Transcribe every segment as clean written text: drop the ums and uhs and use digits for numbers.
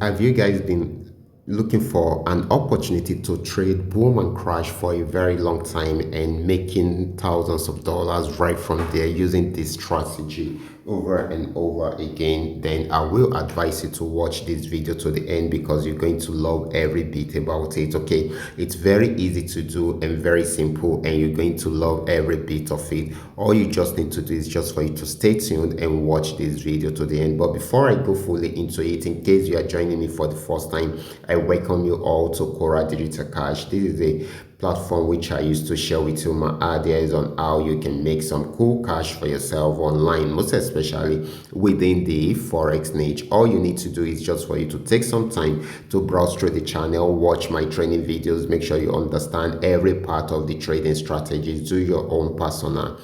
have you guys been looking for an opportunity to trade boom and crash for a very long time and making thousands of dollars right from there using this strategy over and over again? Then I will advise you to watch this video to the end because you're going to love every bit about it. Okay, it's very easy to do and very simple, and you're going to love every bit of it. All you just need to do is just for you to stay tuned and watch this video to the end. But before I go fully into it, in case you are joining me for the first time, I welcome you all to Qora Digital Cash. This is a platform which I used to share with you my ideas on how you can make some cool cash for yourself online, most especially within the forex niche. All you need to do is just for you to take some time to browse through the channel, watch my training videos, make sure you understand every part of the trading strategies, do your own personal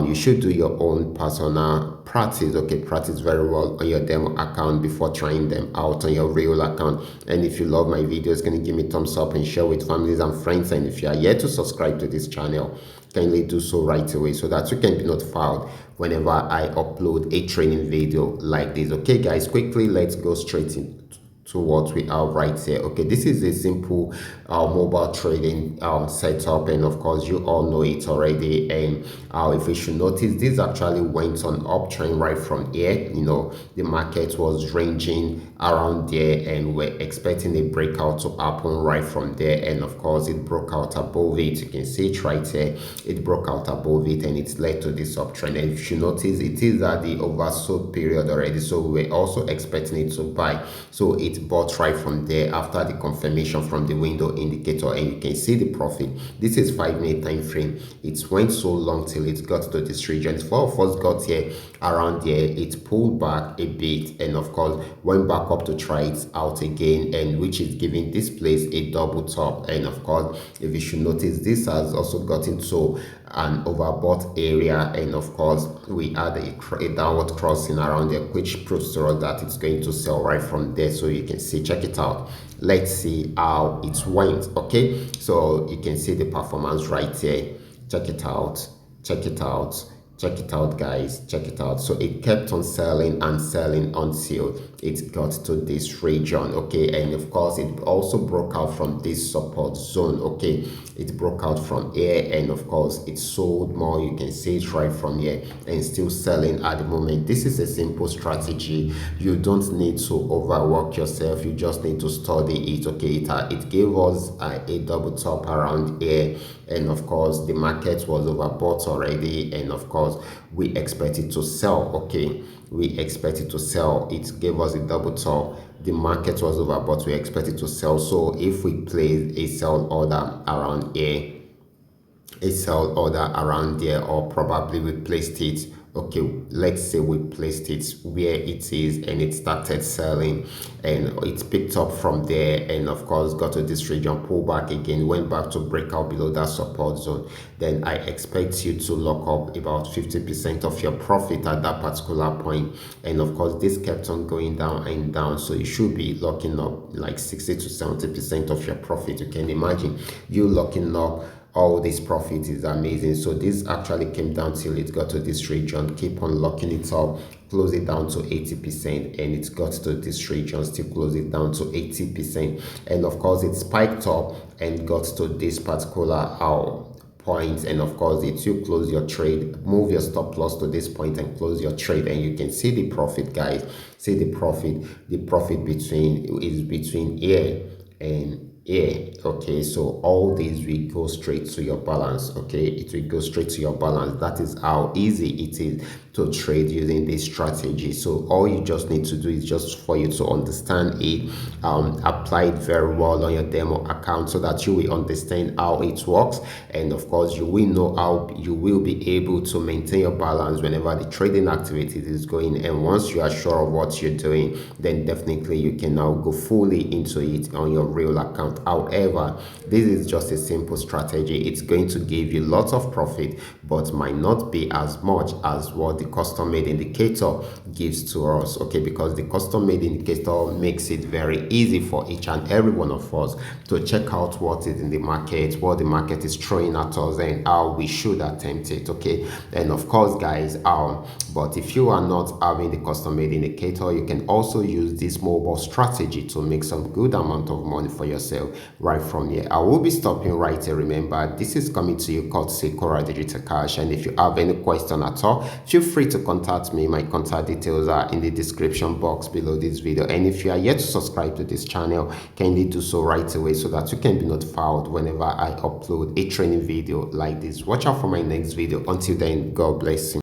you should do your own personal practice. Okay, practice very well on your demo account before trying them out on your real account. And if you love my videos, can you give me thumbs up and share with families and friends? And if you are yet to subscribe to this channel, kindly do so right away so that you can be notified whenever I upload a training video like this. Okay guys, quickly let's go straight to what we have right here. Okay, this is a simple mobile trading setup, and of course you all know it already. And if you should notice, this actually went on uptrend right from here. You know, the market was ranging around there and we're expecting a breakout to happen right from there, and of course it broke out above it. You can see it right here, it broke out above it and it's led to this uptrend. And if you notice, it is at the oversold period already, so we're also expecting it to buy. So it bought right from there after the confirmation from the window indicator, and you can see the profit. This is 5-minute time frame. It went so long till it got to this region. Four of us got here around here, it pulled back a bit and of course went back up to try it out again, and which is giving this place a double top. And of course, if you should notice, this has also gotten to an overbought area, and of course we had a downward crossing around there, which proves to us that it's going to sell right from there. So you can see, check it out, let's see how it went. Okay, so you can see the performance right here, check it out, check it out, check it out guys, check it out. So it kept on selling and selling until it got to this region. Okay, and of course it also broke out from this support zone. Okay, it broke out from here and of course it sold more. You can see it right from here and still selling at the moment. This is a simple strategy. You don't need to overwork yourself, you just need to study it. Okay, it gave us a double top around here, and of course the market was overbought already, and of course we expected to sell. Okay, we expected to sell, it gave us a double top, the market was overbought, we expected to sell. So if we place a sell order around here, a sell order around there, or probably we placed it, okay, let's say we placed it where it is and it started selling and it picked up from there, and of course got to this region, pull back again, went back to break out below that support zone, then I expect you to lock up about 50% of your profit at that particular point. And of course this kept on going down and down, so you should be locking up like 60 to 70% of your profit. You can imagine you locking up all this profit is amazing. So this actually came down till it got to this region, keep on locking it up, close it down to 80%, and it got to this region, still close it down to 80%, and of course it spiked up and got to this particular point, and of course it you close your trade, move your stop loss to this point and close your trade, and you can see the profit guys. See the profit between here and here. Okay, so all these will go straight to your balance. Okay, it will go straight to your balance. That is how easy it is to trade using this strategy. So all you just need to do is just for you to understand it, apply it very well on your demo account so that you will understand how it works, and of course you will know how you will be able to maintain your balance whenever the trading activity is going. And once you are sure of what you're doing, then definitely you can now go fully into it on your real account. However, this is just a simple strategy. It's going to give you lots of profit, but might not be as much as what the custom made indicator gives to us. Okay, because the custom made indicator makes it very easy for each and every one of us to check out what is in the market, what the market is throwing at us, and how we should attempt it. Okay, and of course, guys, but if you are not having the custom made indicator, you can also use this mobile strategy to make some good amount of money for yourself right from here. I will be stopping right here. Remember, this is coming to you courtesy Qora Digital Cash, and if you have any question at all, feel free to contact me. My contact details are in the description box below this video, and if you are yet to subscribe to this channel, kindly do so right away so that you can be notified whenever I upload a training video like this. Watch out for my next video. Until then, God bless you.